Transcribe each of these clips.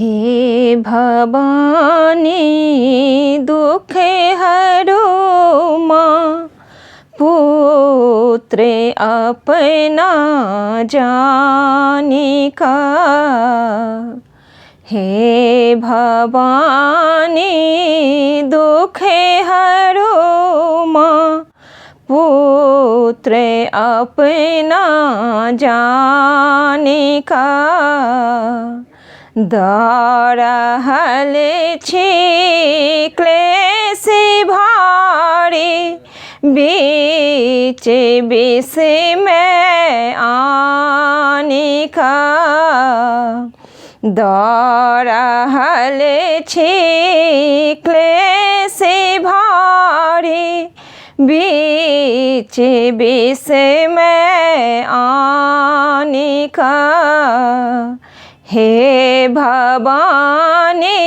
हे भवानी दुख हरो माँ, पुत्र अपना जाने का। हे भवानी दुख हरो माँ, पुत्र अपना जाने का। दरहल छी क्लेश भारी, बीच विष में आने का। दरहल छी क्लेश भारी, बीच विष में आने का। हे भवानी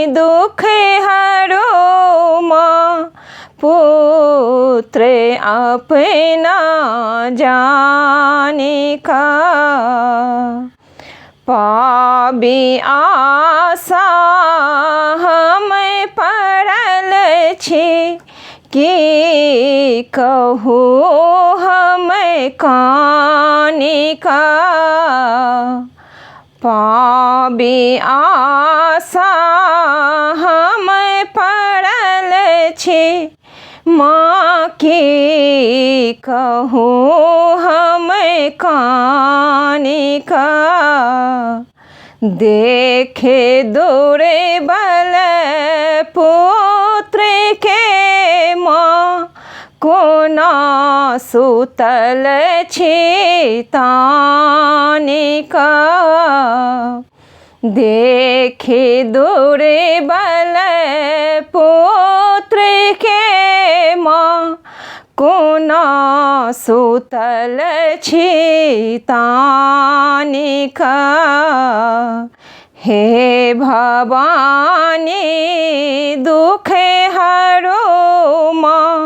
दुख हरो माँ, पुत्र अपना जाने का। पाबी आशा हम पड़ल छी, कि कहूँ हम काने का। पाबी आशा हम पड़ल छी, माँ की कहूँ हम काने का। देखे दुर्बल पुत्र के माँ, कोना सुतल छी ताने का। देखे दुर्बल पुत्र के माँ, कोना सुतल छी ताने का। हे भवानी दुख हरो माँ,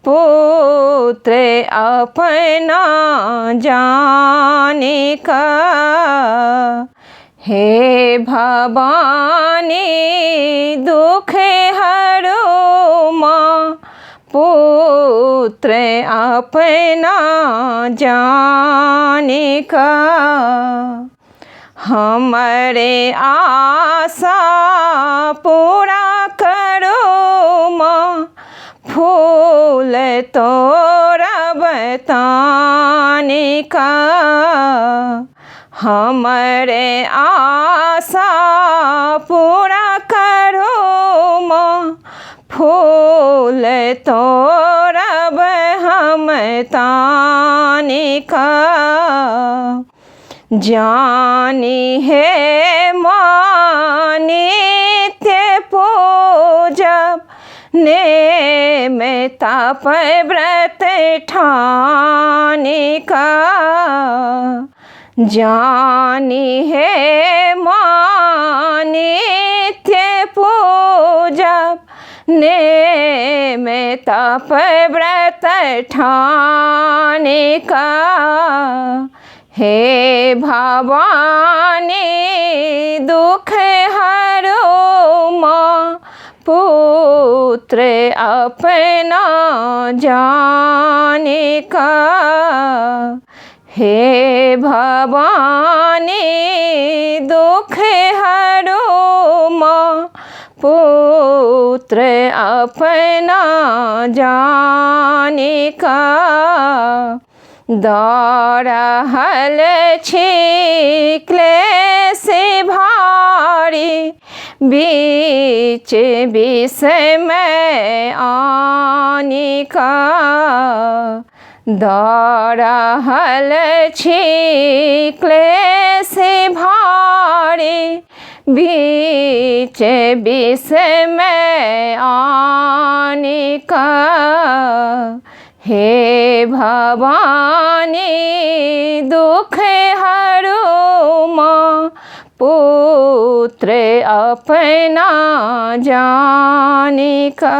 पुत्र अपना जाने का। हे भवानी दुख हरो माँ, पुत्र अपना जाने का। हमारे आशा पूरा करो माँ, फूल तोड़ब ताने का। हमारे आशा पूरा करो माँ, फूल तोड़ब हम ताने का। जानी है माँ नित्य पूजब, नेम तप व्रत ठाने का। जानी है माँ नित्य पूजब, नेम तप व्रत ठाने का। हे भवानी दुख हरो माँ, पुत्र अपना जाने का। हे भवानी दुख हरो माँ, पुत्र अपना जाने का। दरहल छी क्लेश भारी, बीच विष में आने का। दरहल छी क्लेश भारी, बीच विष में आने का। हे भवानी दुख हरो माँ, पुत्र अपना जाने का।